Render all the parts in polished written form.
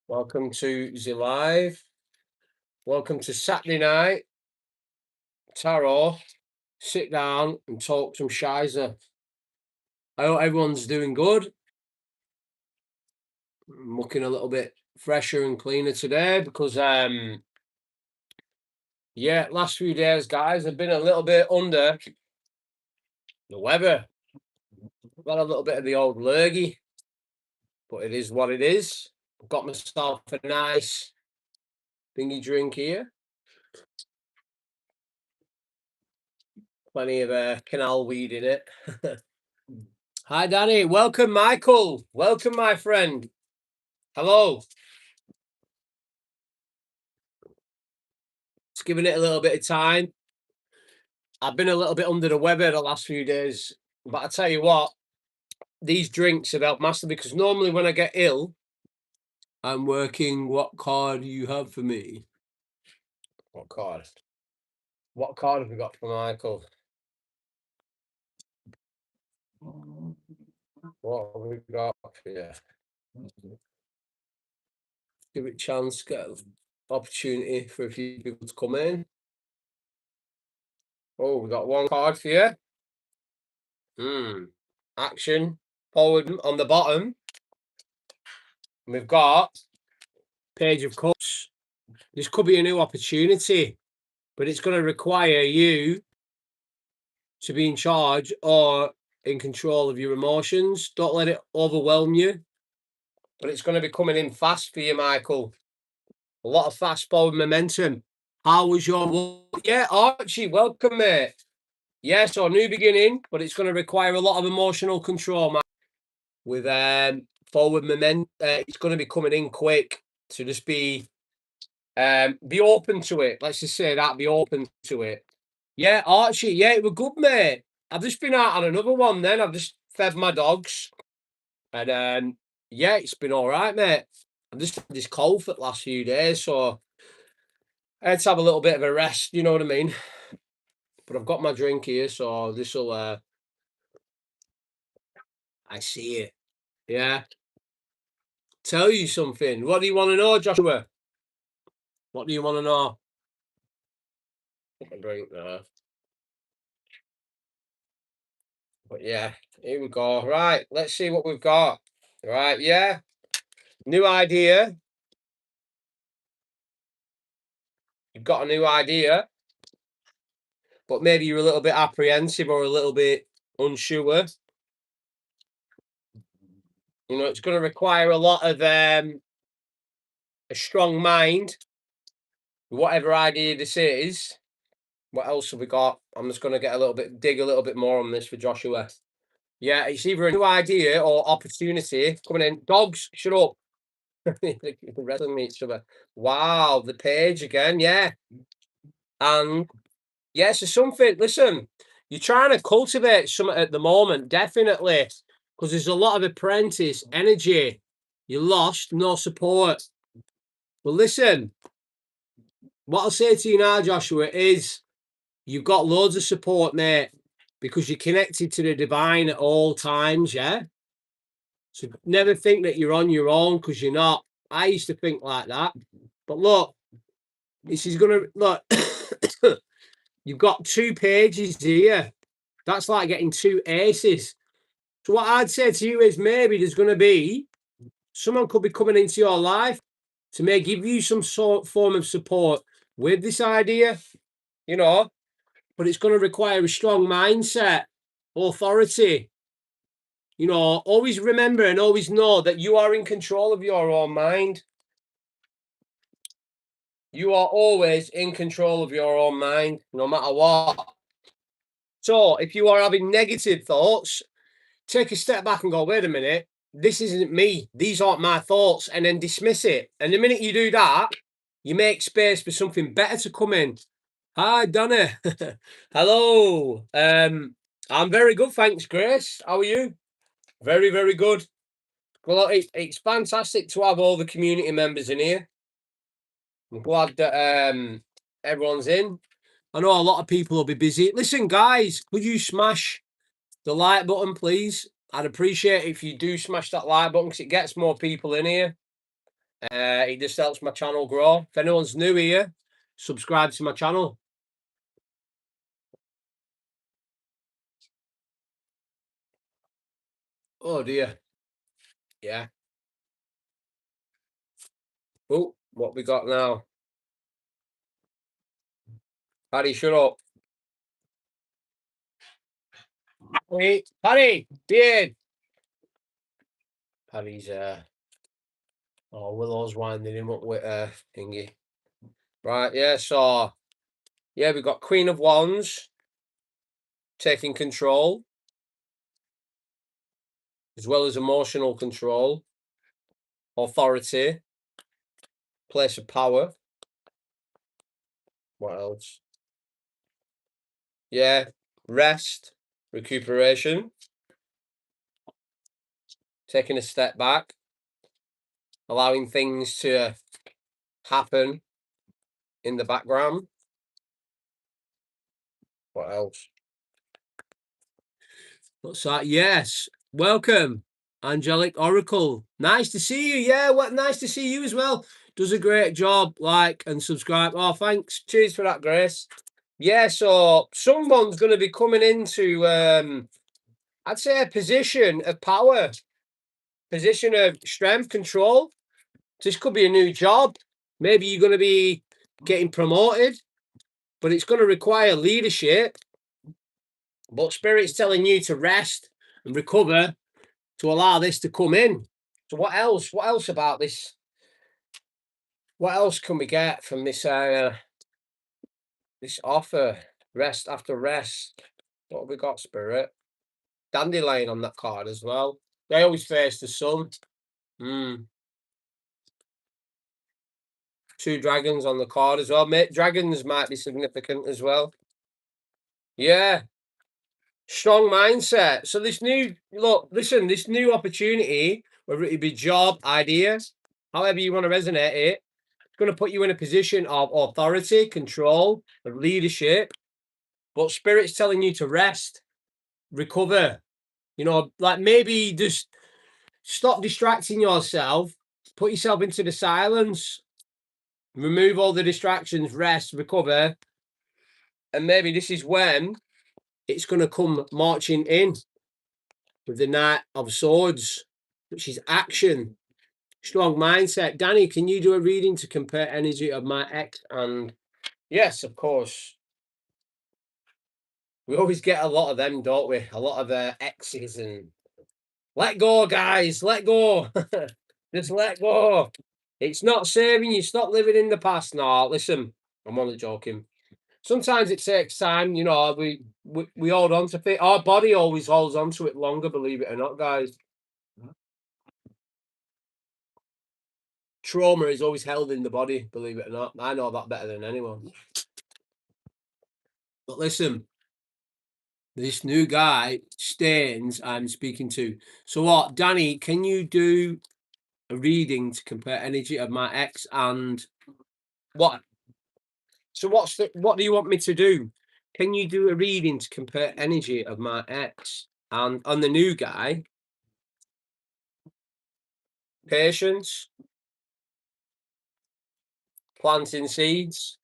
Welcome to the live. Welcome to Saturday night. Tarot. Sit down and talk some shizer. I hope everyone's doing good. I'm looking a little bit fresher and cleaner today because last few days, guys, have been a little bit under the weather. Got a little bit of the old lurgy, but it is what it is. I've got myself a nice thingy drink here. Plenty of canal weed in it. Hi, Danny. Welcome, Michael. Welcome, my friend. Hello. Just giving it a little bit of time. I've been a little bit under the weather the last few days, but I tell you what, these drinks have helped massively because normally when I get ill, I'm working. What card do you have for me? What card? What card have we got for Michael? What have we got for you? Give it a chance, get an opportunity for a few people to come in. Oh, we got one card for you. Action forward on the bottom. We've got Page of Cups. This could be a new opportunity, but it's going to require you to be in charge or in control of your emotions. Don't let it overwhelm you, but it's going to be coming in fast for you, Michael. A lot of fast forward momentum. How was your... Yeah, Archie, welcome, mate. Yeah, so new beginning, but it's going to require a lot of emotional control, Mike. With forward momentum, it's going to be coming in quick. So just be open to it. Let's just say that, be open to it. Yeah, Archie, yeah, it was good, mate. I've just been out on another one then. I've just fed my dogs. And yeah, it's been all right, mate. I've just had this cold for the last few days, so I had to have a little bit of a rest, you know what I mean? But I've got my drink here, so this'll I see it. Yeah. Tell you something. What do you want to know, Joshua? What do you want to know? Put my drink there. But yeah, here we go. Right, let's see what we've got. Right, yeah. New idea. You've got a new idea, but maybe you're a little bit apprehensive or a little bit unsure. You know, it's going to require a lot of a strong mind. Whatever idea this is. What else have we got? I'm just going to dig a little bit more on this for Joshua. Yeah, it's either a new idea or opportunity coming in. Dogs, shut up. Wrestling each other. Wow, the page again, yeah. And yeah, so something, listen, you're trying to cultivate something at the moment, definitely, because there's a lot of apprentice energy. You lost, no support. But listen, what I'll say to you now, Joshua, is you've got loads of support, mate, because you're connected to the divine at all times, yeah? So never think that you're on your own, because you're not. I used to think like that. But look, this is going to, look, you've got 2 pages here. That's like getting 2 aces. So what I'd say to you is maybe there's going to be, someone could be coming into your life to may give you some form of support with this idea, you know, but it's going to require a strong mindset, authority. You know, always remember and always know that you are in control of your own mind. You are always in control of your own mind, no matter what. So if you are having negative thoughts, take a step back and go, wait a minute, this isn't me. These aren't my thoughts, and then dismiss it. And the minute you do that, you make space for something better to come in. Hi, Donna. Hello. I'm very good, thanks, Grace. How are you? Very, very good. Well, it's fantastic to have all the community members in here. I'm glad that everyone's in. I know a lot of people will be busy. Listen, guys, could you smash the like button, please? I'd appreciate it if you do smash that like button because it gets more people in here. It just helps my channel grow. If anyone's new here, subscribe to my channel. Oh dear. Yeah. Oh, what we got now? Paddy, shut up. Wait, Paddy, beard. Paddy's oh, Willow's winding him up with thingy. Right, yeah, so yeah, we've got Queen of Wands taking control, as well as emotional control, authority, place of power. What else? Yeah, rest, recuperation, taking a step back, allowing things to happen in the background. What else? What's that? Yes. Welcome, Angelic Oracle. Nice to see you. Yeah, what nice to see you as well. Does a great job. Like and subscribe. Oh, thanks. Cheers for that, Grace. Yeah, so someone's going to be coming into I'd say a position of power, position of strength, control. This could be a new job. Maybe you're going to be getting promoted, but it's going to require leadership. But Spirit's telling you to rest and recover to allow this to come in. So what else? What else about this? What else can we get from this this offer? Rest after rest. What have we got, Spirit? Dandelion on that card as well. They always face the sun. Two dragons on the card as well. Mate, dragons might be significant as well. Yeah. Strong mindset. So this new look, listen, this new opportunity, whether it be job, ideas, however you want to resonate it, it's going to put you in a position of authority, control, of leadership. But Spirit's telling you to rest, recover. You know, like maybe just stop distracting yourself, put yourself into the silence, remove all the distractions, rest, recover. And maybe this is when it's going to come marching in with the Knight of Swords, which is action, strong mindset. Danny, can you do a reading to compare energy of my ex? And yes, of course. We always get a lot of them, don't we? A lot of exes and let go, guys. Let go. Just let go. It's not saving you. Stop living in the past. No, listen, I'm only joking. Sometimes it takes time, you know. We hold on to it. Our body always holds on to it longer, believe it or not, guys. Trauma is always held in the body, believe it or not. I know that better than anyone. But listen, this new guy, Staines, I'm speaking to. So what, Danny, can you do a reading to compare energy of my ex and what? So what do you want me to do? Can you do a reading to compare energy of my ex and on the new guy? Patience, planting seeds.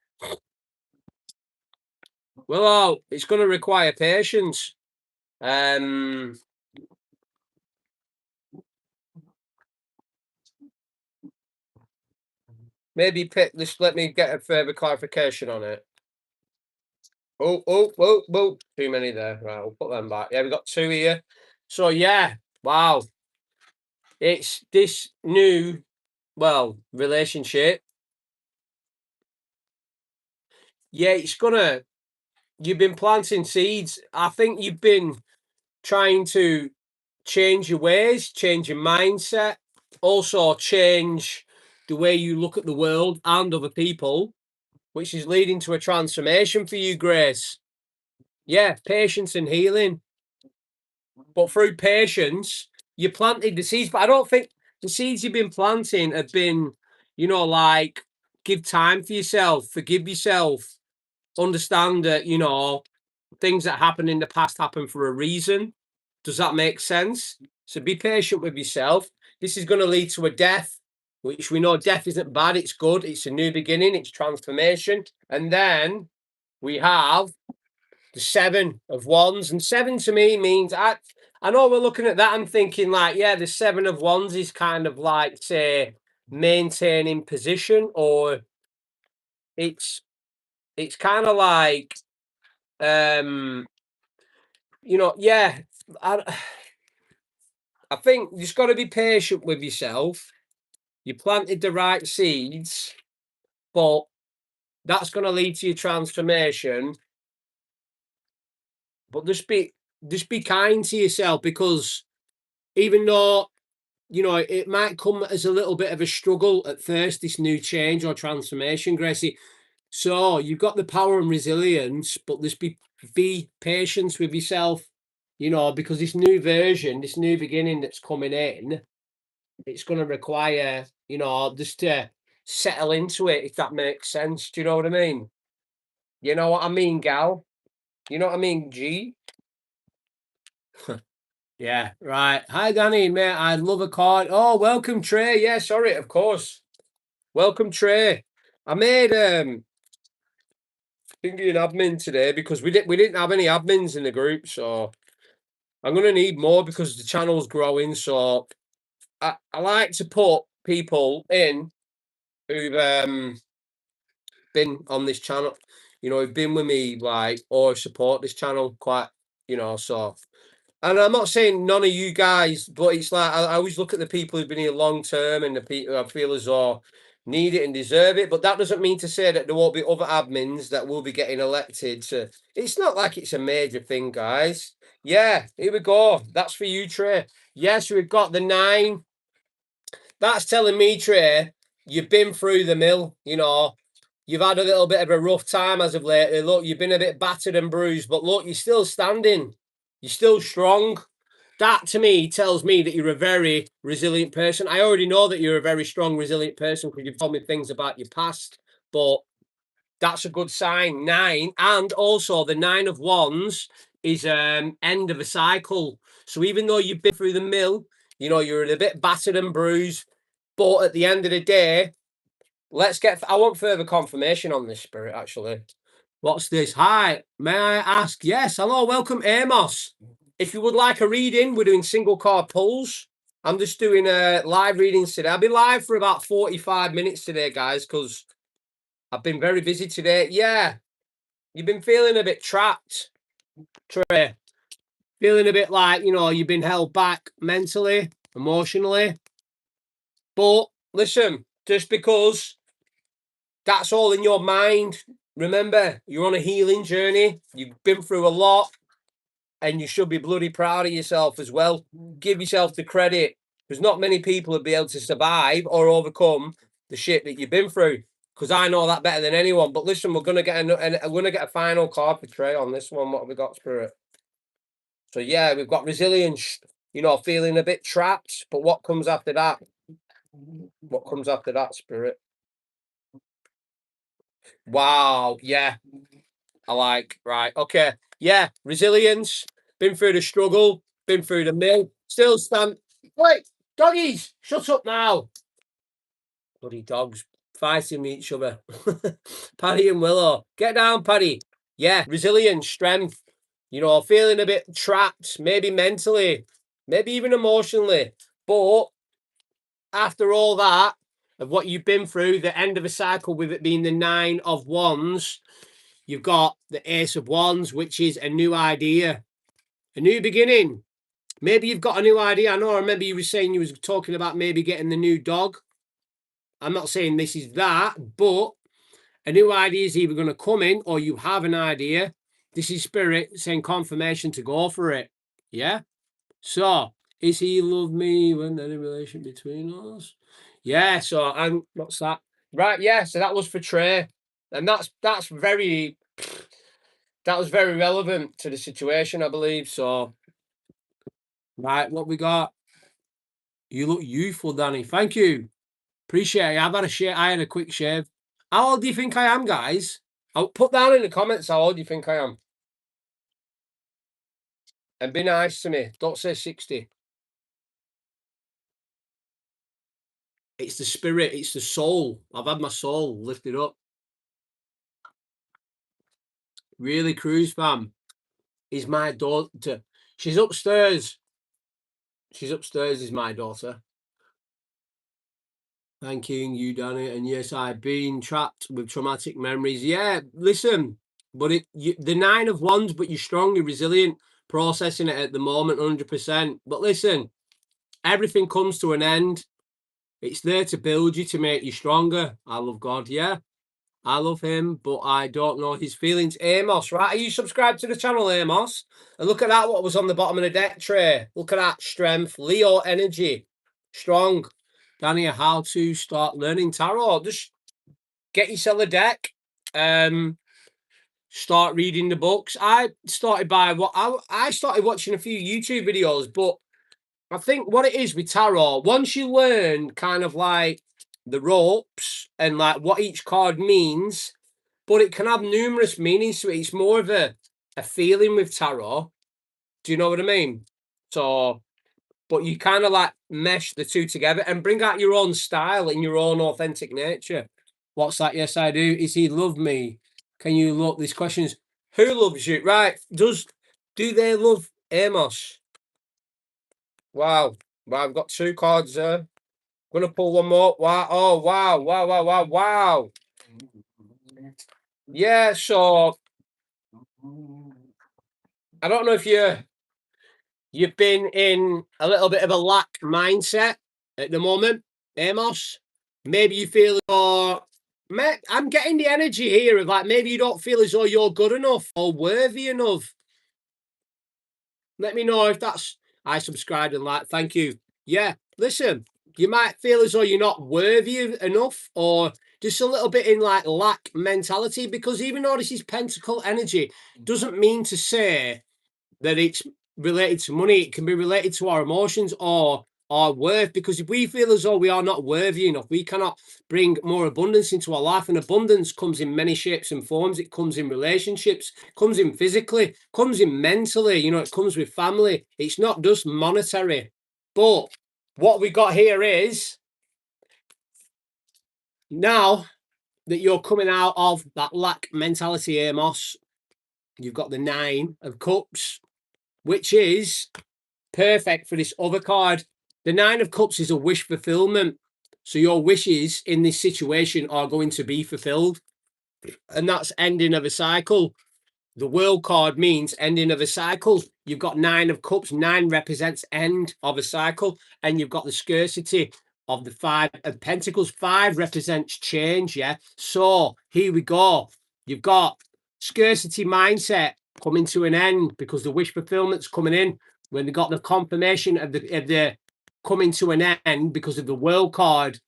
Well, it's going to require patience. Maybe pick this. Let me get a further clarification on it. Oh, too many there. Right, we'll put them back. Yeah, we've got two here. So yeah, wow. It's this new, well, relationship. Yeah, it's gonna, you've been planting seeds. I think you've been trying to change your ways, change your mindset, also change the way you look at the world and other people, which is leading to a transformation for you, Grace. Yeah, patience and healing. But through patience, you planted the seeds. But I don't think the seeds you've been planting have been, you know, like give time for yourself, forgive yourself, understand that, you know, things that happened in the past happen for a reason. Does that make sense? So be patient with yourself. This is going to lead to a death. which we know death isn't bad, it's good, it's a new beginning, it's transformation. And then we have the 7 of Wands, and 7 to me means I know we're looking at that and thinking like, yeah, the 7 of Wands is kind of like, say, maintaining position, or it's kind of like, you know, yeah, I, I think you just got to be patient with yourself. You planted the right seeds, but that's going to lead to your transformation. But just be kind to yourself, because even though, you know, it might come as a little bit of a struggle at first, this new change or transformation, Gracie. So you've got the power and resilience, but just be patient with yourself, you know, because this new version, this new beginning that's coming in, it's going to require, you know, just to settle into it, if that makes sense. Do you know what I mean? You know what I mean, gal? You know what I mean, G? Yeah, right. Hi, Danny, mate. I love a card. Oh, welcome, Trey. Yeah, sorry, of course. Welcome, Trey. I made thinking admin today because we didn't have any admins in the group, so I'm gonna need more because the channel's growing. So I like to put people in who've been on this channel, you know, who've been with me, like, or support this channel quite, you know, so. And I'm not saying none of you guys, but it's like I always look at the people who've been here long term and the people I feel as though need it and deserve it. But that doesn't mean to say that there won't be other admins that will be getting elected. To, it's not like it's a major thing, guys. Yeah, here we go. That's for you, Trey. Yes, we've got the 9. That's telling me, Trey, you've been through the mill, you know. You've had a little bit of a rough time as of lately. Look, you've been a bit battered and bruised, but look, you're still standing. You're still strong. That to me tells me that you're a very resilient person. I already know that you're a very strong, resilient person because you've told me things about your past, but that's a good sign. 9, and also the 9 of Wands is end of a cycle. So even though you've been through the mill, you know, you're a bit battered and bruised, but at the end of the day, I want further confirmation on this, Spirit, actually. What's this? Hi, may I ask? Yes, hello, welcome, Amos. If you would like a reading, we're doing single card pulls. I'm just doing live readings today. I'll be live for about 45 minutes today, guys, because I've been very busy today. Yeah, you've been feeling a bit trapped, Trey. Feeling a bit like, you know, you've been held back mentally, emotionally. But listen, just because that's all in your mind, remember, you're on a healing journey. You've been through a lot, and you should be bloody proud of yourself as well. Give yourself the credit. There's not many people who'd be able to survive or overcome the shit that you've been through, because I know that better than anyone. But listen, we're gonna get a final card for Trey on this one. What have we got, Spirit? So yeah, we've got resilience. You know, feeling a bit trapped, but what comes after that? What comes after that, Spirit? Wow, yeah, I like, right, okay. Yeah, resilience, been through the struggle, been through the mill, still stand. Wait, doggies, shut up now. Bloody dogs fighting with each other. Paddy and Willow, get down, Paddy. Yeah, resilience, strength, you know, feeling a bit trapped, maybe mentally, maybe even emotionally. But after all that, of what you've been through, the end of a cycle with it being the 9 of Wands, you've got the Ace of Wands, which is a new idea, a new beginning. Maybe you've got a new idea. I know, I remember you were saying you was talking about maybe getting the new dog. I'm not saying this is that, but a new idea is either going to come in or you have an idea. This is Spirit saying confirmation to go for it. Yeah? So, is he love me when there's a relation between us? Yeah, so what's that? Right, yeah, so that was for Trey. And that's very, that was very relevant to the situation, I believe. So, right, what we got? You look youthful, Danny. Thank you. Appreciate it. I've had a shave. I had a quick shave. How old do you think I am, guys? I'll put down in the comments how old you think I am. And be nice to me. Don't say 60. It's the spirit, it's the soul. I've had my soul lifted up. Really, Cruise fam is my daughter. She's upstairs. She's upstairs, is my daughter. Thanking you, Danny. And yes, I've been trapped with traumatic memories. Yeah, listen, but the 9 of Wands, but you're strong, you're resilient, processing it at the moment, 100%. But listen, everything comes to an end. It's there to build you, to make you stronger. I love God, yeah. I love him, but I don't know his feelings. Amos, right? Are you subscribed to the channel, Amos? And look at that, what was on the bottom of the deck tray. Look at that, strength, Leo energy, strong. Danny, how to start learning tarot? Just get yourself a deck. Start reading the books. I started I started watching a few YouTube videos, but I think what it is with tarot, once you learn kind of like the ropes and like what each card means, but it can have numerous meanings to it. It's more of a feeling with tarot. Do you know what I mean? So, but you kind of like mesh the two together and bring out your own style and your own authentic nature. What's that? Yes, I do. Is he love me? Can you look? These questions. Who loves you? Right. Do they love Amos? Wow. Wow, I've got 2 cards there. Gonna pull one more. Wow. Oh, wow. Wow, wow, wow, wow. Yeah, so I don't know if you've been in a little bit of a lack mindset at the moment, Amos. Maybe you feel, or I'm getting the energy here of like maybe you don't feel as though you're good enough or worthy enough. Let me know if that's, I subscribed and like, thank you. Yeah, listen, you might feel as though you're not worthy enough or just a little bit in like lack mentality, because even though this is pentacle energy, doesn't mean to say that it's related to money. It can be related to our emotions or our worth, because if we feel as though we are not worthy enough, we cannot bring more abundance into our life. And abundance comes in many shapes and forms. It comes in relationships, comes in physically, comes in mentally, you know, it comes with family. It's not just monetary. But what we got here is, now that you're coming out of that lack mentality, Amos, you've got the 9 of Cups, which is perfect for this other card. The 9 of Cups is a wish fulfillment. So your wishes in this situation are going to be fulfilled. And that's ending of a cycle. The World card means ending of a cycle. You've got 9 of Cups. 9 represents end of a cycle. And you've got the scarcity of the 5 of Pentacles. 5 represents change, yeah? So here we go. You've got scarcity mindset coming to an end because the wish fulfillment's coming in. When they got the confirmation of the coming to an end because of the World card,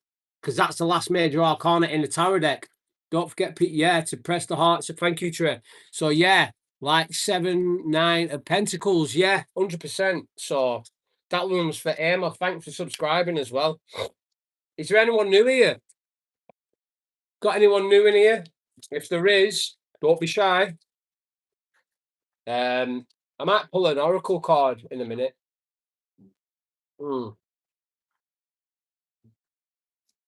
because that's the last major arcana in the tarot deck. Don't forget, yeah, to press the heart. So thank you, Trey. So yeah, like 7, 9 of Pentacles. Yeah, 100%. So that one was for Emma. Thanks for subscribing as well. Is there anyone new here? Got anyone new in here? If there is, don't be shy. I might pull an oracle card in a minute.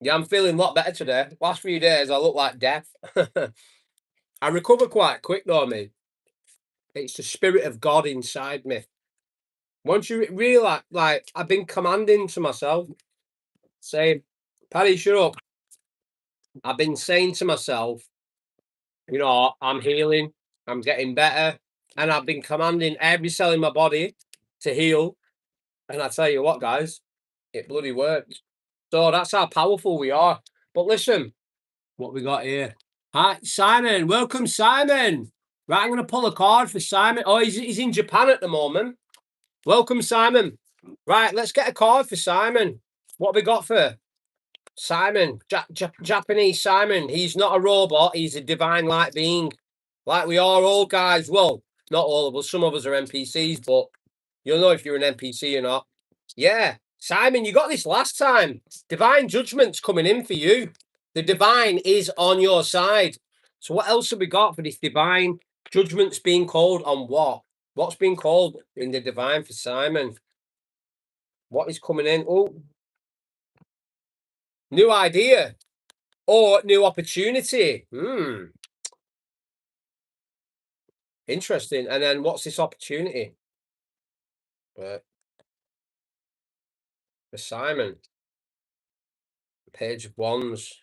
Yeah, I'm feeling a lot better today. Last few days, I look like death. I recover quite quick though, mate. It's the spirit of God inside me. Once you realize, like, I've been commanding to myself, saying, Paddy, shut up. I've been saying to myself, you know, I'm healing, I'm getting better. And I've been commanding every cell in my body to heal. And I tell you what, guys, it bloody works. So that's how powerful we are. But listen, what we got here. Hi, Simon. Welcome, Simon. Right, I'm going to pull a card for Simon. Oh, he's in Japan at the moment. Welcome, Simon. Right, let's get a card for Simon. What have we got for Simon? Japanese Simon. He's not a robot. He's a divine light being. Like we are all, guys. Well, not all of us. Some of us are NPCs, but you'll know if you're an NPC or not. Yeah. Simon, you got this last time. Divine judgment's coming in for you. The divine is on your side. So what else have we got for this divine judgment's being called on what? What's being called in the divine for Simon? What is coming in? Oh, New idea or new opportunity. Interesting. And then what's this opportunity? Uh, for Simon, Page of Wands,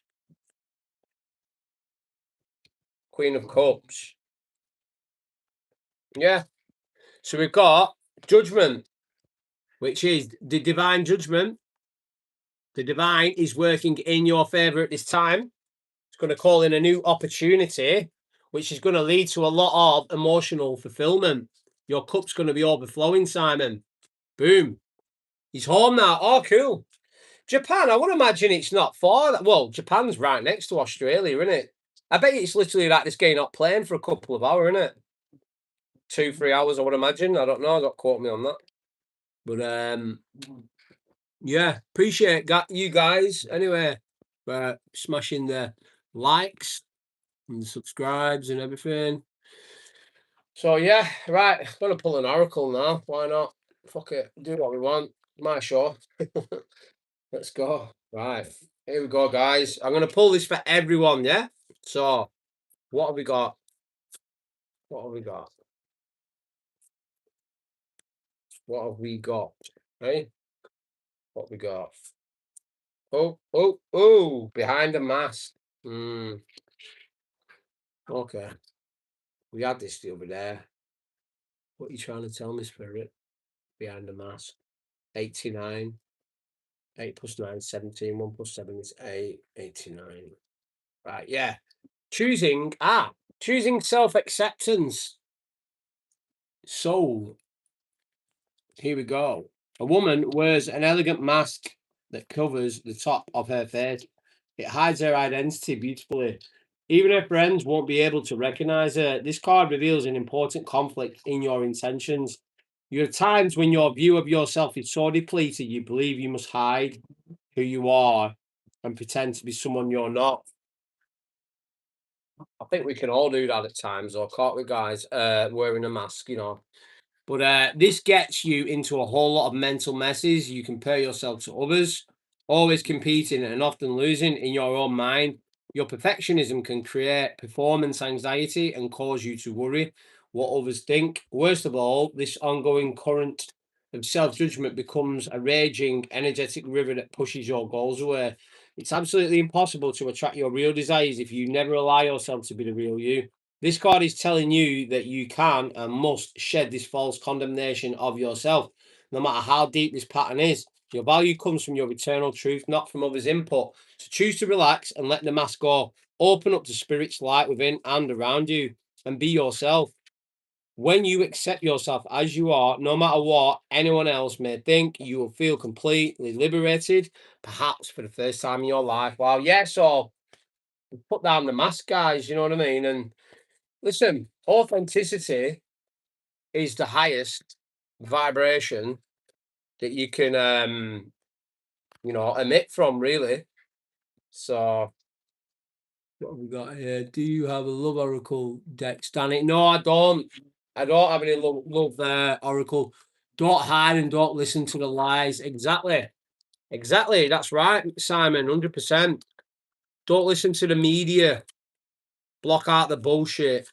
Queen of Cups. Yeah. So we've got Judgment, which is the divine judgment. The divine is working in your favor at this time. It's going to call in a new opportunity, which is going to lead to a lot of emotional fulfillment. Your cup's going to be overflowing, Simon. Boom. He's home now. Oh, cool. Japan, I would imagine it's not far. Well, Japan's right next to Australia, isn't it? I bet it's literally like this game not playing for a couple of hours, isn't it? 2, 3 hours, I would imagine. I don't know. Don't quote me on that. But yeah, appreciate you guys anyway for smashing the likes and subscribes and everything. So yeah, right. I'm gonna pull an oracle now. Why not? Fuck it. Do what we want. My show. Let's go. Right. Here we go, guys. I'm gonna pull this for everyone, yeah? So what have we got? What have we got? What have we got? Hey? What have we got? Oh, oh, oh, behind the mask. Okay. We had this the other day. What are you trying to tell me, Spirit? Behind the mask. 89. 8 plus 9 is 17. 1 plus 7 is 8. 89. Right, yeah. Choosing self-acceptance. So, here we go. A woman wears an elegant mask that covers the top of her face. It hides her identity beautifully. Even her friends won't be able to recognize her. This card reveals an important conflict in your intentions. You have times when your view of yourself is so depleted you believe you must hide who you are and pretend to be someone you're not. I think we can all do that at times, or can't we, guys? Wearing a mask, you know. But this gets you into a whole lot of mental messes. You compare yourself to others, always competing and often losing in your own mind. Your perfectionism can create performance anxiety and cause you to worry what others think. Worst of all, this ongoing current of self judgment becomes a raging, energetic river that pushes your goals away. It's absolutely impossible to attract your real desires if you never allow yourself to be the real you. This card is telling you that you can and must shed this false condemnation of yourself, no matter how deep this pattern is. Your value comes from your eternal truth, not from others' input. So choose to relax and let the mask go. Open up to spirit's light within and around you and be yourself. When you accept yourself as you are, no matter what anyone else may think, you will feel completely liberated, perhaps for the first time in your life. Wow, yeah, so put down the mask, guys, you know what I mean? And listen, authenticity is the highest vibration that you can emit from, really. So what have we got here? Do you have a love oracle deck, Stanley? No, I don't. I don't have any love oracle. Don't hide and don't listen to the lies. Exactly. Exactly. That's right, Simon. 100%. Don't listen to the media. Block out the bullshit.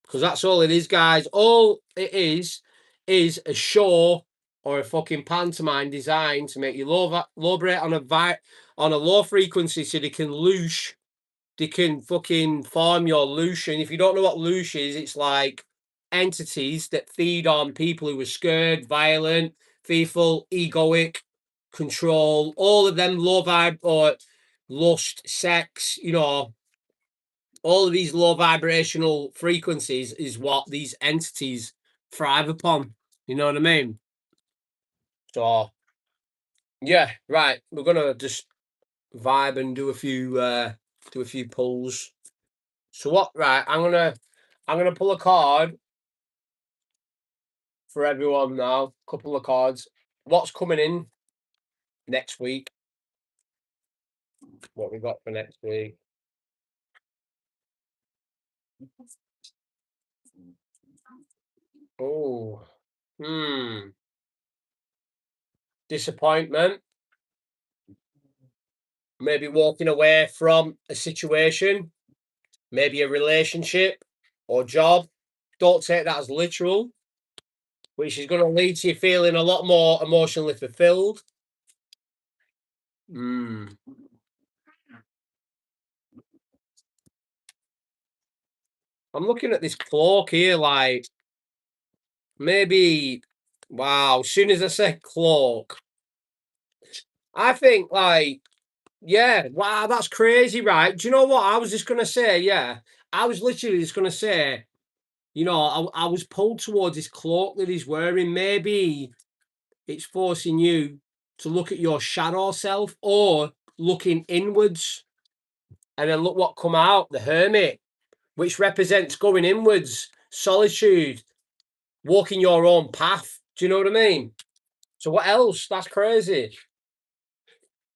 Because that's all it is, guys. All it is a show or a fucking pantomime designed to make you low rate on a low frequency so they can fucking farm your illusion. If you don't know what loosh is, it's like entities that feed on people who are scared, violent, fearful, egoic, control, all of them low vibe or lust, sex, all of these low vibrational frequencies is what these entities thrive upon. You know what I mean? So yeah, right. We're gonna just vibe and do a few pulls. So what? Right, I'm gonna pull a card for everyone now. Couple of cards. What's coming in next week? What we got for next week? Oh, disappointment. maybe walking away from a situation, maybe a relationship or job. Don't take that as literal, which is going to lead to you feeling a lot more emotionally fulfilled. Mm. I'm looking at this cloak here, like maybe, wow, as soon as I say cloak, I think like, yeah, wow, that's crazy, right? Do you know what? I was just going to say, yeah, I was literally just going to say, I was pulled towards this cloak that he's wearing. Maybe it's forcing you to look at your shadow self or looking inwards. And then look what come out, the hermit, which represents going inwards, solitude, walking your own path. Do you know what I mean? So what else? That's crazy.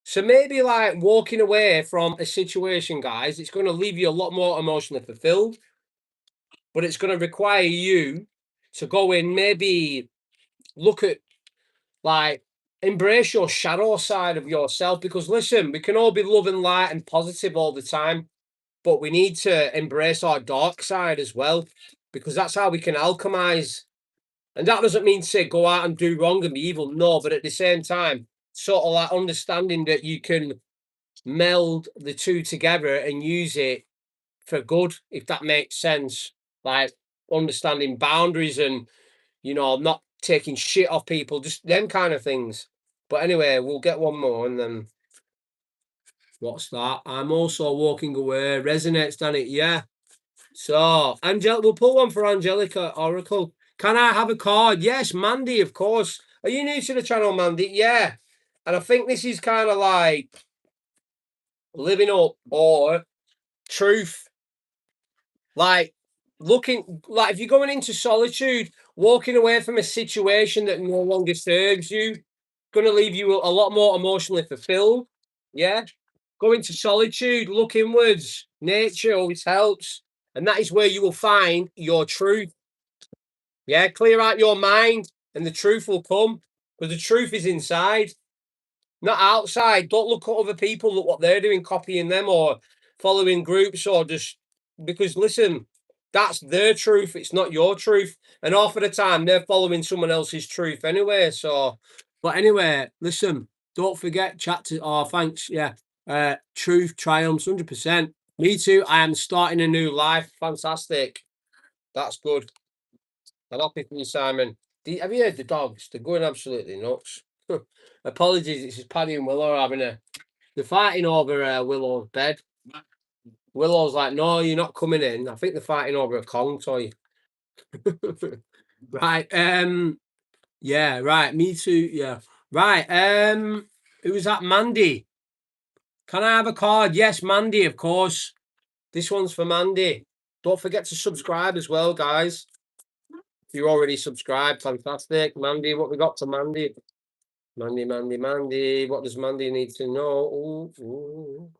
So maybe like walking away from a situation, guys, it's going to leave you a lot more emotionally fulfilled, but it's going to require you to go in, maybe look at like embrace your shadow side of yourself. Because listen, we can all be love and light and positive all the time, but we need to embrace our dark side as well, because that's how we can alchemize. And that doesn't mean to say go out and do wrong and be evil, no, but at the same time, sort of like understanding that you can meld the two together and use it for good, if that makes sense. Like understanding boundaries and, not taking shit off people, just them kind of things. But anyway, we'll get one more and then what's that? I'm also walking away. Resonates, doesn't it? Yeah. So, we'll pull one for Angelica Oracle. Can I have a card? Yes, Mandy, of course. Are you new to the channel, Mandy? Yeah. And I think this is kind of like living up or truth. Like like if you're going into solitude, walking away from a situation that no longer serves you, going to leave you a lot more emotionally fulfilled. Yeah. Go into solitude, look inwards. Nature always helps. And that is where you will find your truth. Yeah, clear out your mind and the truth will come, because the truth is inside, not outside. Don't look at other people, look what they're doing, copying them or following groups or just because listen, that's their truth, it's not your truth. And half of the time they're following someone else's truth anyway. So, but anyway, listen, don't forget, chat to, oh, thanks. Yeah. Truth triumphs 100%. Me too. I am starting a new life. Fantastic. That's good. I'm happy for you, Simon. Have you heard the dogs? They're going absolutely nuts. Apologies, it's just Paddy and Willow having they're fighting over Willow's bed. Willow's like, no, you're not coming in. I think they're fighting over a Kong toy. Right. Yeah, right. Me too. Yeah. Right. Who's that? Mandy. Can I have a card? Yes, Mandy, of course. This one's for Mandy. Don't forget to subscribe as well, guys. If you're already subscribed, fantastic. Mandy, what we got for Mandy? Mandy, Mandy, Mandy. What does Mandy need to know? Ooh, ooh.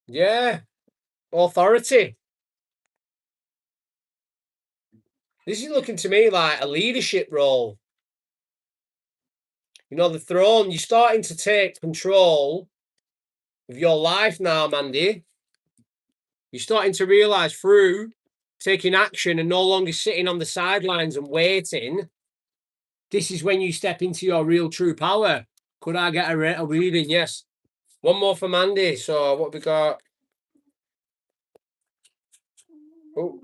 Yeah, authority. This is looking to me like a leadership role. The throne, you're starting to take control of your life now, Mandy. You're starting to realize through taking action and no longer sitting on the sidelines and waiting. This is when you step into your real true power. Could I get a reading? Yes. One more for Mandy. So what we got? Oh,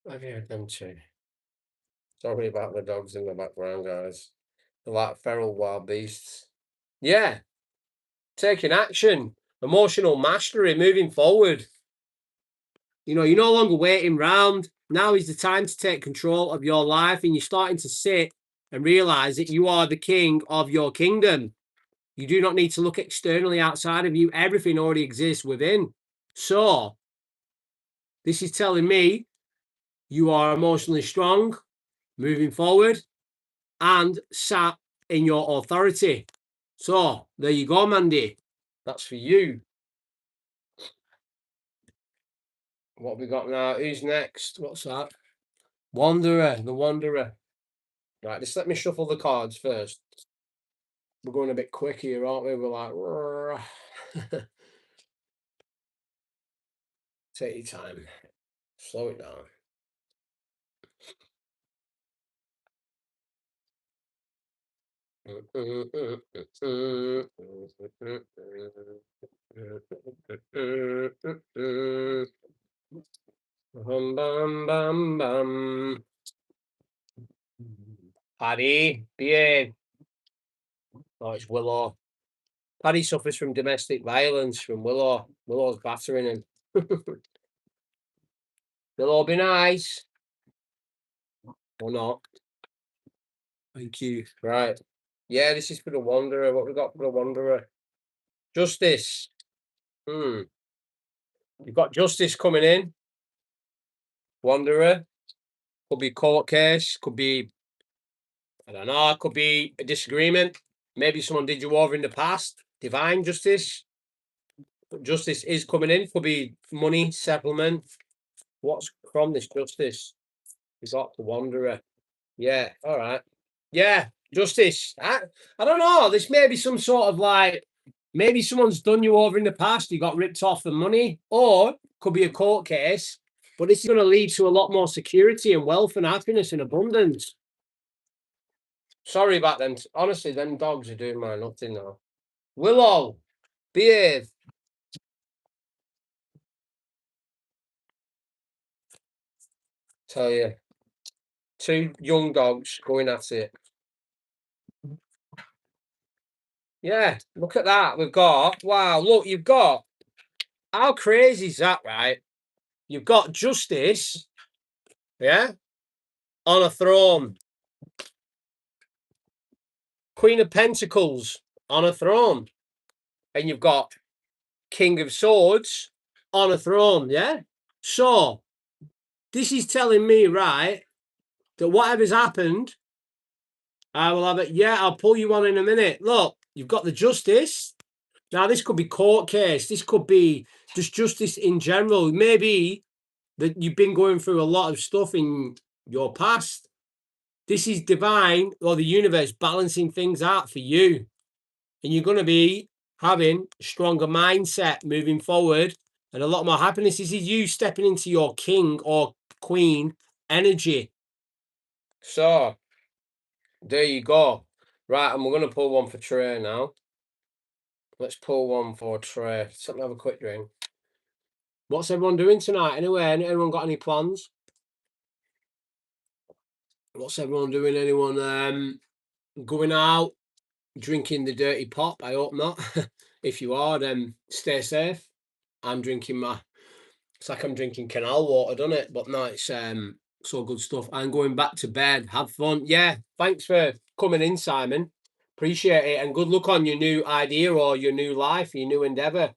I've heard them too. Sorry about the dogs in the background, guys. They're like feral wild beasts. Yeah, taking action, emotional mastery, moving forward. You're no longer waiting round. Now is the time to take control of your life, and you're starting to sit and realize that you are the king of your kingdom. You do not need to look externally outside of you. Everything already exists within. So, this is telling me you are emotionally strong, moving forward, and sat in your authority. So, there you go, Mandy. That's for you. What have we got now? Who's next? What's that? Wanderer, the Wanderer. Right, just let me shuffle the cards first. We're going a bit quick here, aren't we? We're like, take your time. Slow it down. Bum, bum, bum, bum. Paddy, behave. Oh, it's Willow. Paddy suffers from domestic violence from Willow. Willow's battering him. Willow, be nice. Or not. Thank you. Right. Yeah, this is for the Wanderer. What we got for the Wanderer? Justice. You've got justice coming in. Wanderer. Could be court case. Could be, I don't know. Could be a disagreement. Maybe someone did you over in the past. Divine justice. But justice is coming in. Could be money, settlement. What's from this justice? We've got the Wanderer. Yeah. All right. Yeah. Justice. I don't know. This may be some sort of like, maybe someone's done you over in the past. You got ripped off the money, or could be a court case. But this is going to lead to a lot more security and wealth and happiness and abundance. Sorry about them. Honestly, them dogs are doing my nothing now. Willow, behave. Tell you, two young dogs going at it. Yeah, look at that. We've got, wow, look, you've got, how crazy is that, right? You've got justice, yeah, on a throne. Queen of Pentacles on a throne. And you've got King of Swords on a throne, yeah? So, this is telling me, right, that whatever's happened, I will have it. Yeah, I'll pull you on in a minute. Look, you've got the justice. Now, this could be court case. This could be just justice in general. Maybe that you've been going through a lot of stuff in your past. This is divine or the universe balancing things out for you. And you're going to be having a stronger mindset moving forward and a lot more happiness. This is you stepping into your king or queen energy. So, there you go. Right, and we're going to pull one for Trey now. Let's pull one for Trey. Something have a quick drink. What's everyone doing tonight anyway? Anyone got any plans? What's everyone doing? Anyone going out, drinking the dirty pop? I hope not. If you are, then stay safe. I'm drinking it's like I'm drinking canal water, doesn't it? But no, it's so good stuff. I'm going back to bed. Have fun. Yeah, thanks for coming in, Simon. Appreciate it. And good luck on your new idea or your new life, your new endeavor.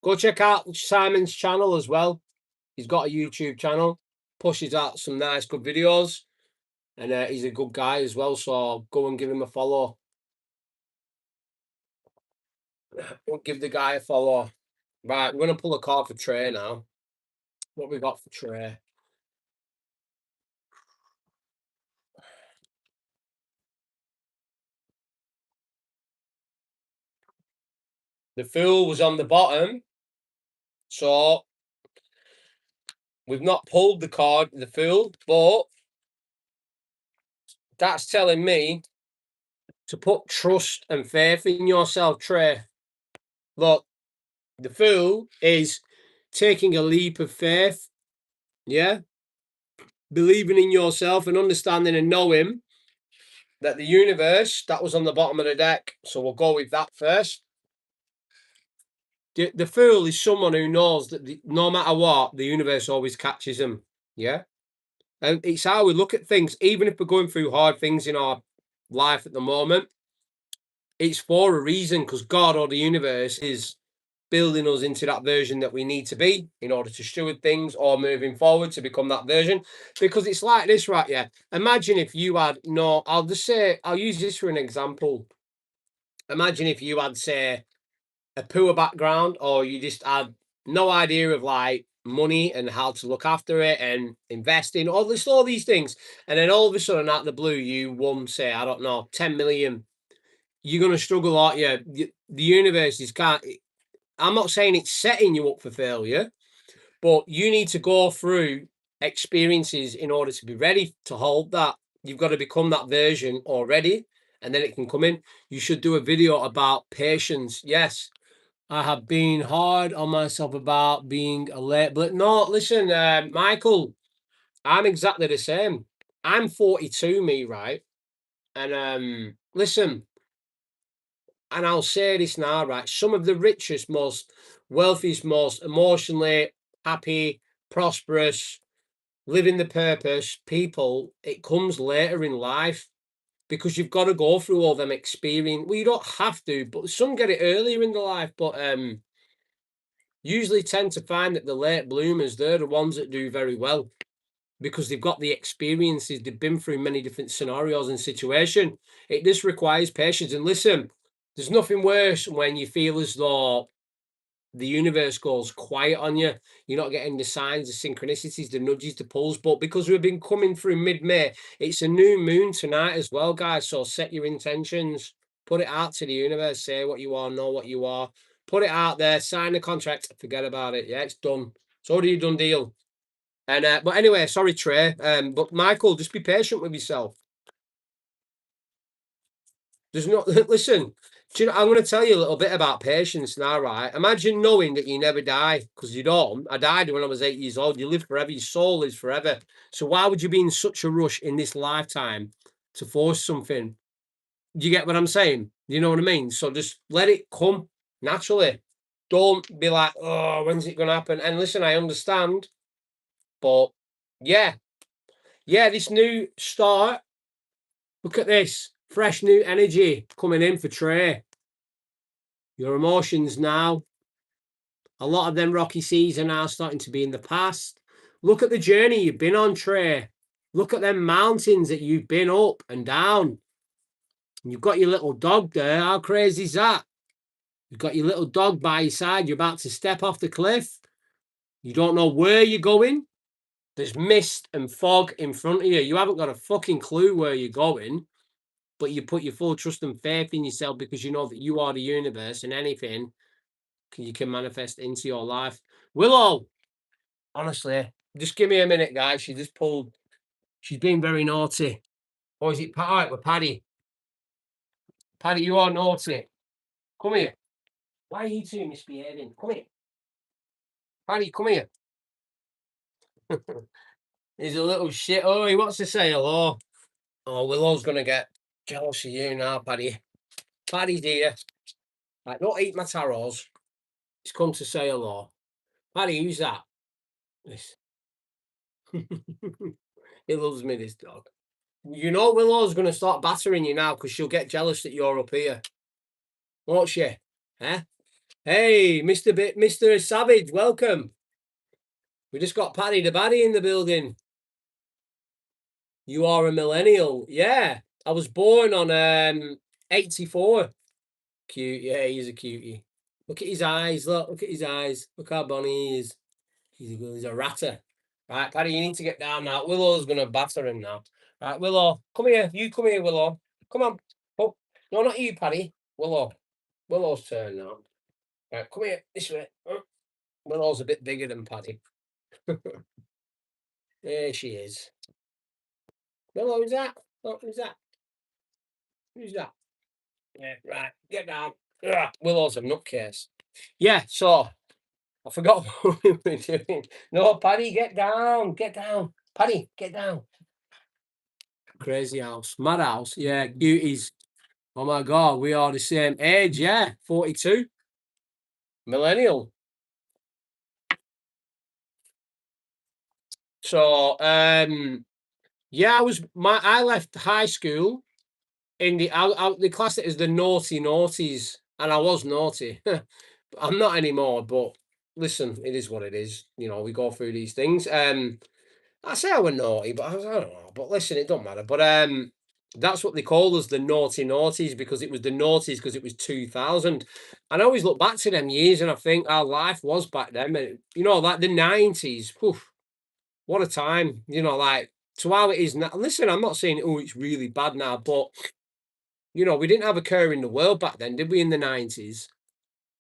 Go check out Simon's channel as well. He's got a YouTube channel, pushes out some nice, good videos. And he's a good guy as well. So go and give him a follow. Give the guy a follow. Right, I'm going to pull a card for Trey now. What we got for Trey? The Fool was on the bottom. So we've not pulled the card, the Fool, but that's telling me to put trust and faith in yourself, Trey. Look, the Fool is taking a leap of faith. Yeah. Believing in yourself and understanding and knowing that the universe, that was on the bottom of the deck. So we'll go with that first. The Fool is someone who knows that no matter what, the universe always catches them. Yeah. And it's how we look at things, even if we're going through hard things in our life at the moment. It's for a reason, because God or the universe is building us into that version that we need to be in order to steward things or moving forward to become that version. Because it's like this, right? Yeah. Imagine if you had I'll use this for an example. Imagine if you had, say, a poor background, or you just had no idea of like money and how to look after it and invest in all these things. And then all of a sudden, out of the blue, you won, say, I don't know, 10 million. You're going to struggle, aren't you? The universities can't. I'm not saying it's setting you up for failure, but you need to go through experiences in order to be ready to hold that. You've got to become that version already, and then it can come in. You should do a video about patience. Yes, I have been hard on myself about being a late, but no, listen, Michael, I'm exactly the same. I'm 42, me, right? And listen, and I'll say this now, right? Some of the richest, most wealthiest, most emotionally happy, prosperous, living the purpose people, it comes later in life because you've got to go through all them experience. Well, you don't have to, but some get it earlier in the life. But usually tend to find that the late bloomers, they're the ones that do very well because they've got the experiences, they've been through many different scenarios and situation. It just requires patience. And listen, there's nothing worse when you feel as though the universe goes quiet on you. You're not getting the signs, the synchronicities, the nudges, the pulls. But because we've been coming through mid-May, it's a new moon tonight as well, guys. So set your intentions, put it out to the universe, say what you are, know what you are, put it out there, sign the contract, forget about it. Yeah, it's done. It's already a done deal. And but anyway, sorry, Trey. But Michael, just be patient with yourself. There's not listen. Do you know, I'm going to tell you a little bit about patience now, right? Imagine knowing that you never die because you don't. I died when I was 8 years old. You live forever. Your soul lives forever. So why would you be in such a rush in this lifetime to force something? Do you get what I'm saying? You know what I mean? So just let it come naturally. Don't be like, oh, when's it going to happen? And listen, I understand, but yeah, yeah, this new start. Look at this fresh new energy coming in for Trey. Your emotions now, a lot of them rocky seas are now starting to be in the past. Look at the journey you've been on, Trey. Look at them mountains that you've been up and down. You've got your little dog there. How crazy is that? You've got your little dog by your side. You're about to step off the cliff. You don't know where you're going. There's mist and fog in front of you. You haven't got a fucking clue where you're going, but you put your full trust and faith in yourself because you know that you are the universe and anything you can manifest into your life. Willow, honestly, just give me a minute, guys. She just pulled. She's been very naughty. Or is it all right with Paddy? Paddy, you are naughty. Come here. Why are you two misbehaving? Come here. Paddy, come here. He's a little shit. Oh, he wants to say hello. Oh, Willow's gonna get jealous of you now, Paddy. Paddy's here. Like, don't eat my taros. He's come to say hello. Paddy, who's that? This. He loves me, this dog. You know Willow's going to start battering you now because she'll get jealous that you're up here. Won't she? Eh? Hey, Mr. Savage, welcome. We just got Paddy the Baddy in the building. You are a millennial. Yeah. I was born on 84. Cute. Yeah, he's a cutie. Look at his eyes. Look at his eyes. Look how bonny he is. He's a ratter. Right, Paddy, you need to get down now. Willow's going to batter him now. Right, Willow, come here. You come here, Willow. Come on. Oh, no, not you, Paddy. Willow. Willow's turn now. Right, come here. This way. Willow's a bit bigger than Paddy. There she is. Willow, who's that? Oh, who's that? Who's that? Yeah, right. Get down. Ugh, Willow's a nutcase. Yeah, so I forgot what we were doing. No, Paddy, get down. Get down. Paddy, get down. Crazy house. Mad house. Yeah, cuties. Oh my God, we are the same age. Yeah, 42. Millennial. So, yeah, I left high school in the class that is the naughty naughties, and I was naughty. I'm not anymore, but listen, it is what it is. You know, we go through these things. I say I were naughty, but I don't know. But listen, it don't matter. But That's what they call us, the naughty noughties, because it was the noughties because it was 2000. And I always look back to them years and I think our life was back then. And, like the 90s. Poof, what a time, like to how it is now. Listen, I'm not saying, oh, it's really bad now, but, we didn't have a care in the world back then, did we, in the 90s?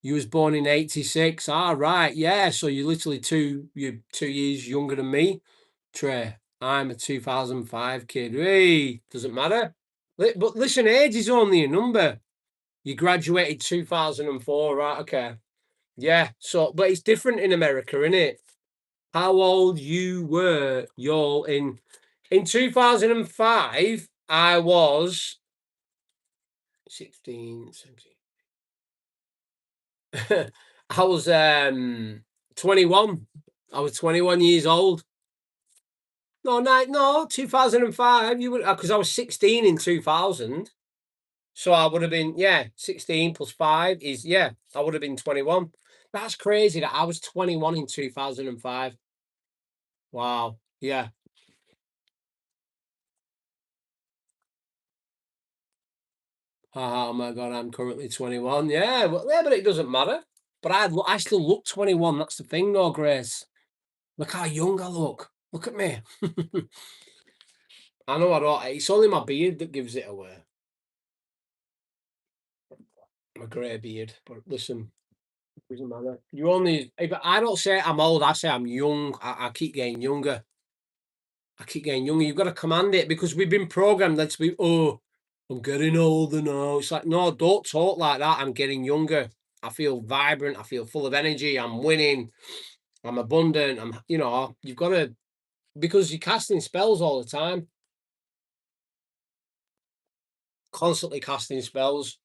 You was born in 86. Ah, right. Yeah. So you're 2 years younger than me, Trey. I'm a 2005 kid. Hey, doesn't matter. But listen, age is only a number. You graduated 2004, right? Okay. Yeah. So, but it's different in America, isn't it? How old you were, y'all, in 2005, I was 16, 17. I was 21. I was 21 years old. No, 2005. You would, because I was 16 in 2000. So I would have been, yeah, 16 plus 5 is, yeah, I would have been 21. That's crazy that I was 21 in 2005. Wow. Yeah. Oh my God, I'm currently 21. Yeah, well, yeah, but it doesn't matter. But I still look 21. That's the thing, though, Grace. Look how young I look. Look at me. I know I don't. It's only my beard that gives it away. My grey beard. But listen, doesn't matter. You only. If I don't say I'm old, I say I'm young. I keep getting younger. I keep getting younger. You've got to command it because we've been programmed that to be, oh, I'm getting older now. It's like, no, don't talk like that. I'm getting younger. I feel vibrant. I feel full of energy. I'm winning. I'm abundant. You've got to, because you're casting spells all the time, constantly casting spells.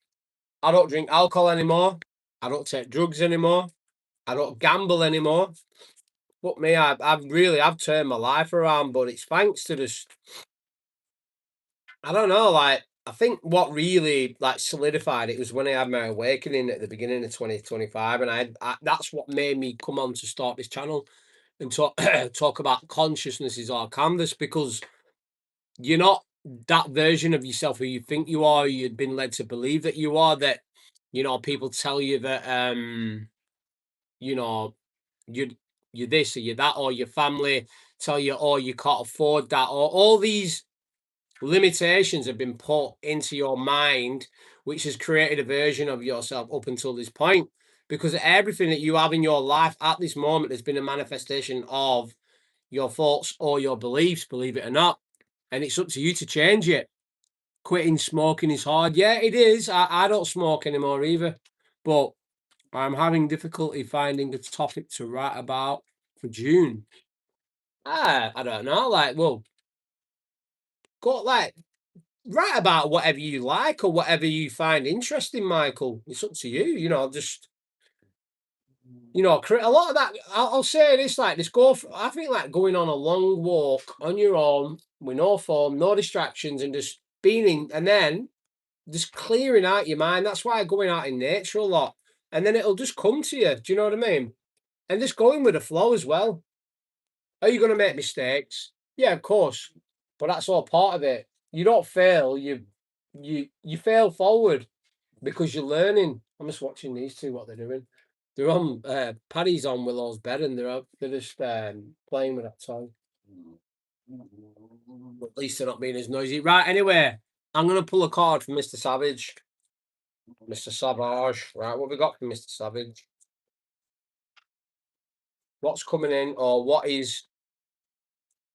I don't drink alcohol anymore. I don't take drugs anymore. I don't gamble anymore. But me, I've turned my life around, but it's thanks to this. I don't know, like, I think what really, like, solidified it was when I had my awakening at the beginning of 2025, and that's what made me come on to start this channel and talk talk about consciousness is our canvas, because you're not that version of yourself who you think you are, you'd been led to believe that you are, that, people tell you that, you know, you're you're this or you're that, or your family tell you, "Oh, you can't afford that," or all these limitations have been put into your mind, which has created a version of yourself up until this point. Because everything that you have in your life at this moment has been a manifestation of your thoughts or your beliefs, believe it or not. And it's up to you to change it. Quitting smoking is hard. Yeah, it is. I don't smoke anymore either. But I'm having difficulty finding a topic to write about for June. I don't know. Like, well, go like write about whatever you like or whatever you find interesting, Michael. It's up to you. Just a lot of that. I'll say this, like this. I think like going on a long walk on your own with no phone, no distractions, and just being in, and then just clearing out your mind. That's why going out in nature a lot, and then it'll just come to you. Do you know what I mean? And just going with the flow as well. Are you going to make mistakes? Yeah, of course, but that's all part of it. You don't fail. You fail forward because you're learning. I'm just watching these two what they're doing. They're on. Paddy's on Willow's bed, and they're just playing with that toy. At least they're not being as noisy. Right. Anyway, I'm gonna pull a card from Mr. Savage. Mr. Savage. Right. What we got from Mr. Savage? What's coming in, or what is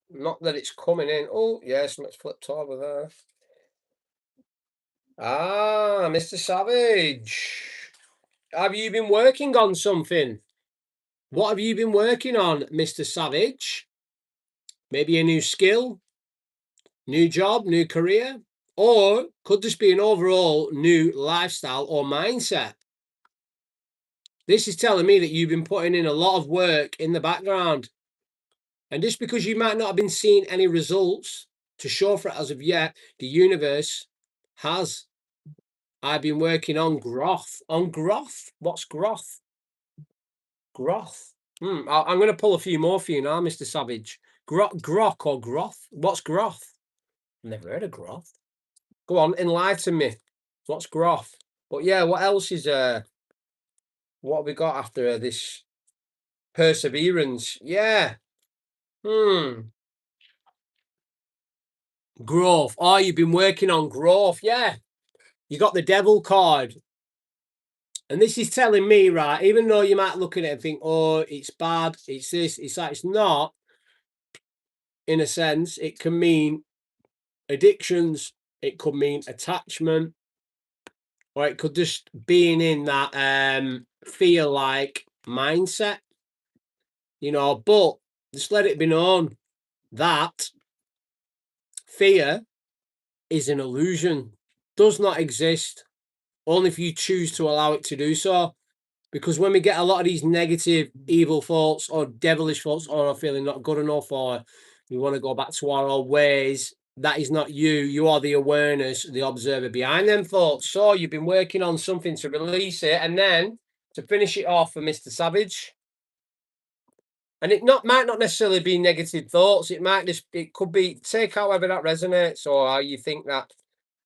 not that it's coming in. Oh, yes, let's flip over there. Ah, Mr. Savage. Have you been working on something? What have you been working on, Mr. Savage? Maybe a new skill, new job, new career? Or could this be an overall new lifestyle or mindset? This is telling me that you've been putting in a lot of work in the background. And just because you might not have been seeing any results to show for it as of yet, the universe has. I've been working on growth. On growth? What's growth? Growth. I'm going to pull a few more for you now, Mr. Savage. Grok or groth? What's groth? Never heard of groth. Go on, enlighten me. What's growth? But yeah, what else is what have we got after this perseverance? Yeah. Growth. Oh, you've been working on growth. Yeah. You got the devil card. And this is telling me, right, even though you might look at it and think, oh, it's bad, it's this, it's that, it's not, in a sense, it can mean addictions, it could mean attachment, or it could just being in that fear like mindset, but just let it be known that fear is an illusion, does not exist, only if you choose to allow it to do so. Because when we get a lot of these negative, evil thoughts or devilish thoughts, or I'm feeling not good enough, or we want to go back to our old ways, that is not you. You are the awareness, the observer behind them thoughts. So you've been working on something to release it, and then to finish it off for Mr. Savage. And it might not necessarily be negative thoughts. It could be, take however that resonates, or how you think that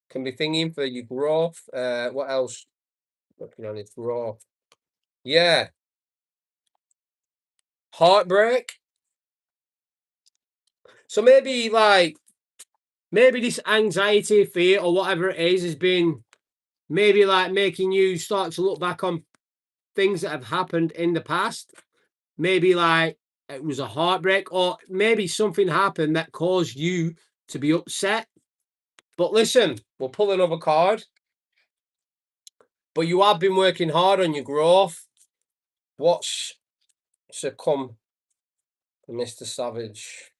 can be thinking for your growth. What else? Working on its growth. Yeah. Heartbreak. So maybe this anxiety, fear, or whatever it is has been maybe like making you start to look back on things that have happened in the past. Maybe like it was a heartbreak, or maybe something happened that caused you to be upset. But listen, we'll pull another card. But you have been working hard on your growth. What's to come for Mr. Savage?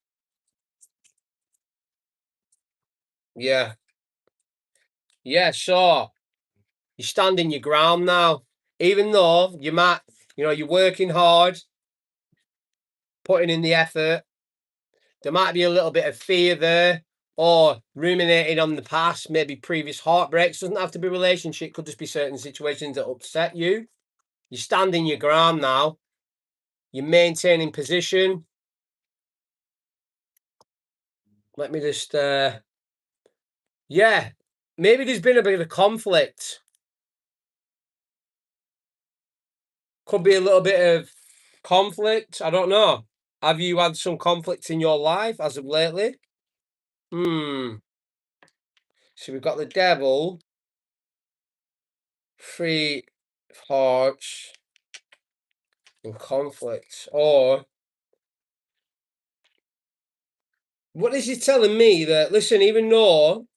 Yeah. Yeah, so you're standing your ground now. Even though you might, you're working hard, putting in the effort, there might be a little bit of fear there, or ruminating on the past, maybe previous heartbreaks. Doesn't have to be relationship, could just be certain situations that upset you. You're standing your ground now. You're maintaining position. Let me just, yeah, maybe there's been a bit of conflict. Could be a little bit of conflict. I don't know. Have you had some conflict in your life as of lately? So we've got the devil, 3 of hearts, and conflict. Or what is he telling me that, listen, even though,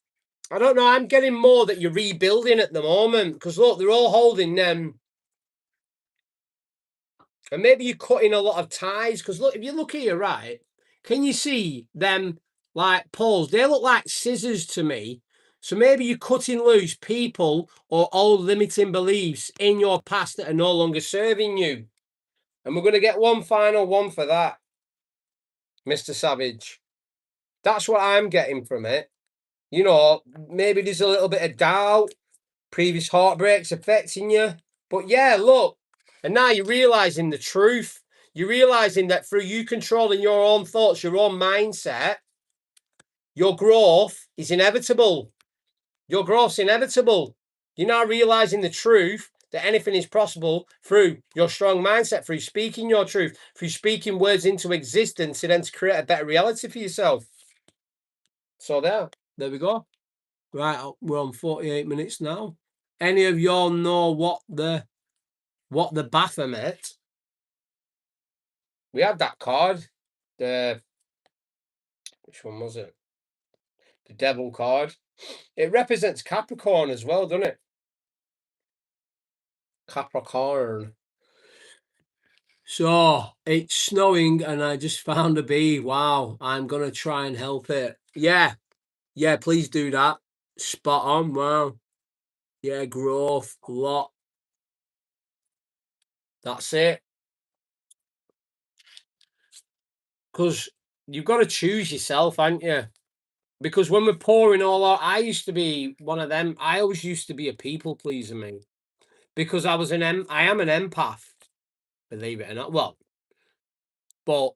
I don't know, I'm getting more that you're rebuilding at the moment. Because look, they're all holding them. And maybe you're cutting a lot of ties. Because look, if you look here, right, can you see them like poles? They look like scissors to me. So maybe you're cutting loose people or old limiting beliefs in your past that are no longer serving you. And we're going to get one final one for that, Mr. Savage. That's what I'm getting from it. Maybe there's a little bit of doubt, previous heartbreaks affecting you. But yeah, look, and now you're realizing the truth. You're realizing that through you controlling your own thoughts, your own mindset, your growth is inevitable. Your growth's inevitable. You're now realizing the truth that anything is possible through your strong mindset, through speaking your truth, through speaking words into existence, and then to create a better reality for yourself. So there we go. Right, we're on 48 minutes now. Any of y'all know what the Baphomet? We had that card. Which one was it? The Devil card. It represents Capricorn as well, doesn't it? Capricorn. So it's snowing and I just found a bee. Wow, I'm gonna try and help it. Yeah, please do that. Spot on. Wow. Yeah, growth, a lot. That's it. Because you've got to choose yourself, haven't you? Because when we're pouring all out, I used to be one of them. I always used to be a people pleaser, me, because I am an empath, believe it or not. Well, but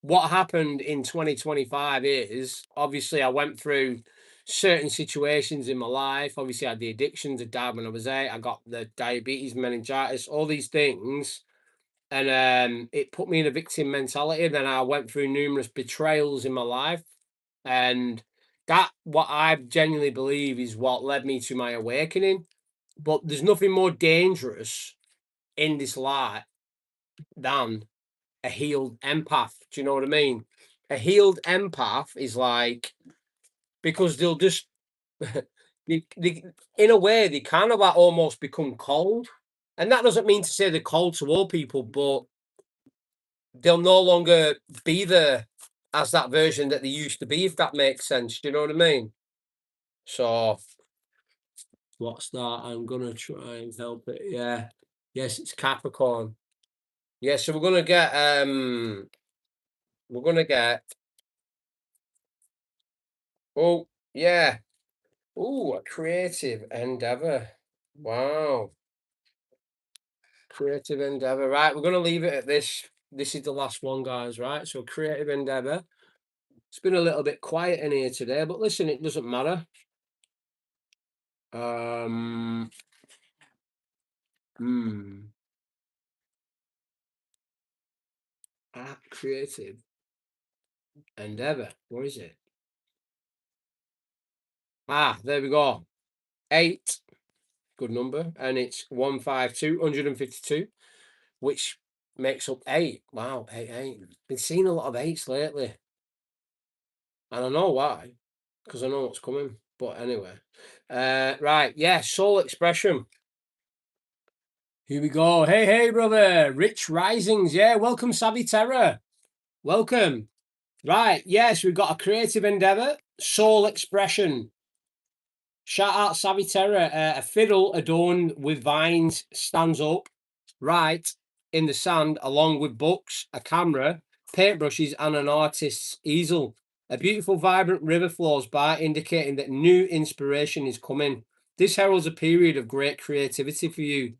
what happened in 2025 is obviously I went through certain situations in my life. Obviously, I had the addictions. I died when I was 8. I got the diabetes, meningitis, all these things. And it put me in a victim mentality. Then I went through numerous betrayals in my life. And that, what I genuinely believe, is what led me to my awakening. But there's nothing more dangerous in this life than a healed empath. Do you know what I mean? A healed empath is like, because they'll just they in a way they kind of like almost become cold. And that doesn't mean to say they're cold to all people, but they'll no longer be there as that version that they used to be, if that makes sense. Do you know what I mean? So what's that? I'm gonna try and help it. Yeah. Yes, it's Capricorn. Yeah, so we're gonna get oh yeah. Oh, a creative endeavor. Wow. Creative endeavor. Right, we're gonna leave it at this. This is the last one, guys, right? So creative endeavor. It's been a little bit quiet in here today, but listen, it doesn't matter. Um hmm. Creative endeavor. What is it? There we go. 8. Good number. And it's 152, 152, which makes up 8. Wow, 8, 8. Been seeing a lot of 8s lately. And I know why, because I know what's coming. But anyway. Right, yeah, soul expression. Here we go. Hey, hey, brother. Rich Risings. Yeah, welcome, Savvy Terror. Welcome. Right, yes, we've got a creative endeavor, soul expression. Shout out Savvy Terror. A fiddle adorned with vines stands up right in the sand, along with books, a camera, paintbrushes, and an artist's easel. A beautiful, vibrant river flows by, indicating that new inspiration is coming. This heralds a period of great creativity for you.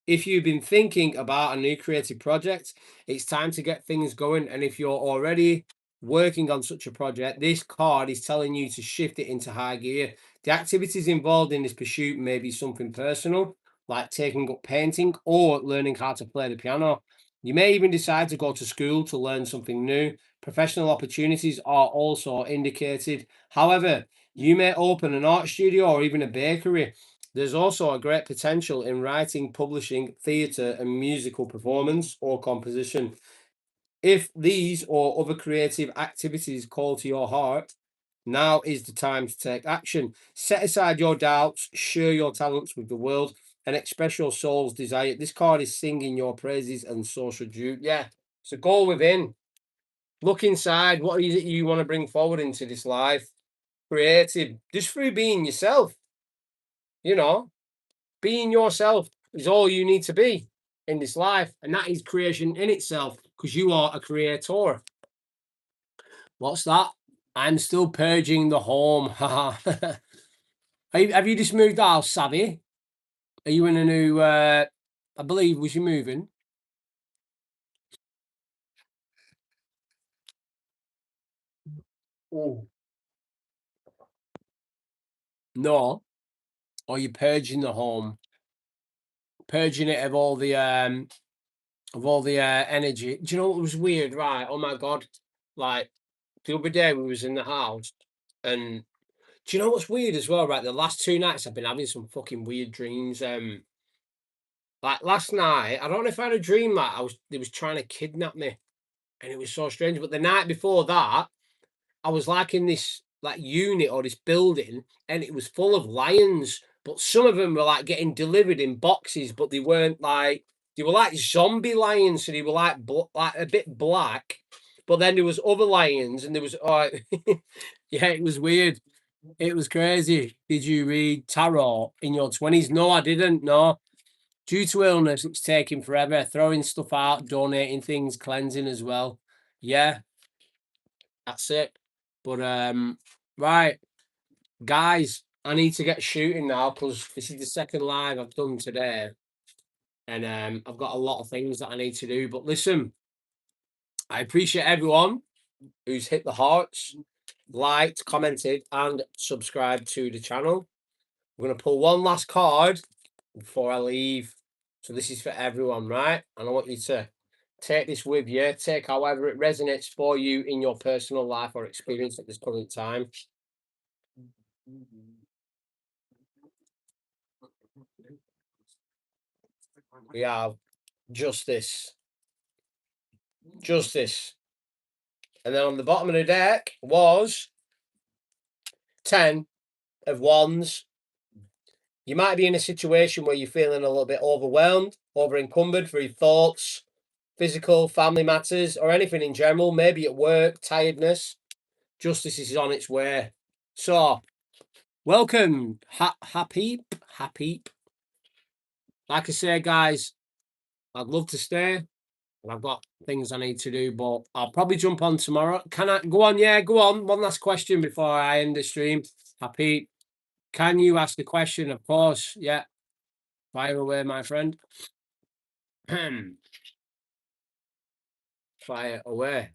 If you've been thinking about a new creative project, it's time to get things going. And if you're already working on such a project, this card is telling you to shift it into high gear. The activities involved in this pursuit may be something personal, like taking up painting or learning how to play the piano. You may even decide to go to school to learn something new. Professional opportunities are also indicated. However, you may open an art studio or even a bakery. There's also a great potential in writing, publishing, theatre, and musical performance or composition. If these or other creative activities call to your heart, now is the time to take action. Set aside your doubts, share your talents with the world, and express your soul's desire. This card is singing your praises, and so should you. Yeah, it's a goal within. Look inside. What is it you want to bring forward into this life? Creative, just through being yourself. You know, being yourself is all you need to be in this life, and that is creation in itself, because you are a creator. What's that? I'm still purging the home. Haha. Have you just moved house, Savvy? Are you in a new? I believe was you moving? Oh no, or you purging the home, purging it of all the energy. Do you know what was weird? Right? Oh my god! Like the other day we was in the house, and do you know what's weird as well? Right, the last 2 nights I've been having some fucking weird dreams. Like last night, I don't know if I had a dream that they was trying to kidnap me, and it was so strange. But the night before that, I was like in this like unit or this building, and it was full of lions. But some of them were like getting delivered in boxes, but they weren't like they were like zombie lions, so they were like like a bit black. But then there was other lions, and there was yeah, it was weird. It was crazy. Did you read tarot in your 20s? No, I didn't. No. Due to illness, it's taking forever. Throwing stuff out, donating things, cleansing as well. Yeah, that's it. But right, guys, I need to get shooting now because this is the second live I've done today, and I've got a lot of things that I need to do. But listen, I appreciate everyone who's hit the hearts. liked, commented, and subscribed to the channel. We're going to pull one last card before I leave. So this is for everyone, right? And I want you to take this with you. Take however it resonates for you in your personal life or experience at this current time. We have justice. Justice. And then on the bottom of the deck was 10 of wands. You might be in a situation where you're feeling a little bit overwhelmed, over encumbered for your thoughts, physical, family matters, or anything in general. Maybe at work, tiredness. Justice is on its way. So, welcome, happy. Like I say, guys, I'd love to stay, and I've got things I need to do, but I'll probably jump on tomorrow. Can I go on? Yeah, go on. One last question before I end the stream. Happy. Can you ask a question? Of course. Yeah. Fire away, my friend. Fire away.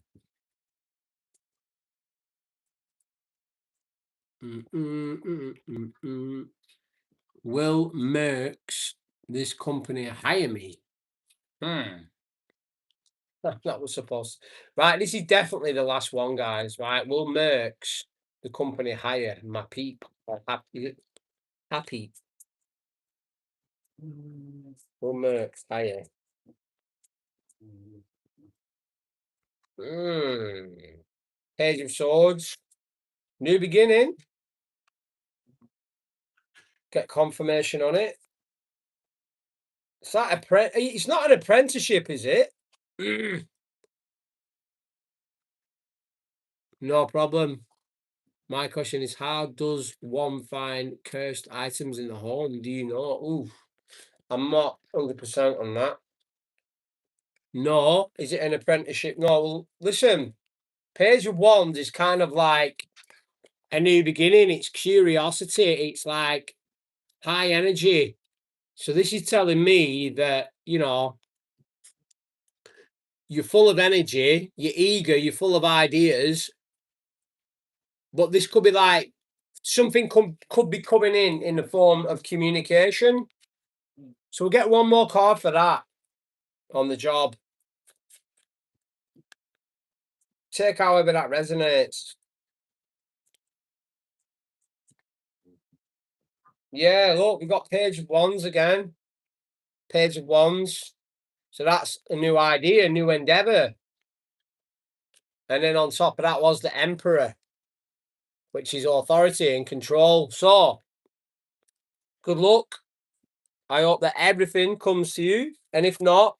Will Merck's this company hire me? That was supposed right. This is definitely the last one, guys. Right? Will Merck's the company hire my people? Happy. Will Merck's hire? Page of Swords. New beginning. Get confirmation on it. It's it's not an apprenticeship, is it? No problem. My question is, how does one find cursed items in the home? Do you know? Ooh, I'm not 100% on that. No, is it an apprenticeship? No, well, listen, Page of Wands is kind of like a new beginning. It's curiosity. It's like high energy. So this is telling me that, you know, you're full of energy, you're eager, you're full of ideas, but this could be like something could be coming in the form of communication. So we'll get one more card for that on the job. Take however that resonates. Yeah, look, we've got Page of Wands again. Page of Wands. So that's a new idea, a new endeavor. And then on top of that was the Emperor, which is authority and control. So, good luck. I hope that everything comes to you. And if not,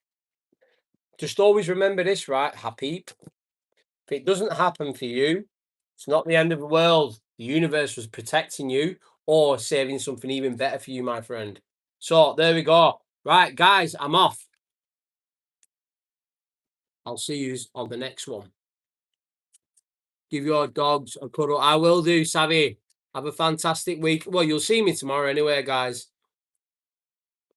just always remember this, right? Happy. If it doesn't happen for you, it's not the end of the world. The universe was protecting you or saving something even better for you, my friend. So there we go. Right, guys, I'm off. I'll see you on the next one. Give your dogs a cuddle. I will do, Savvy. Have a fantastic week. Well, you'll see me tomorrow anyway, guys.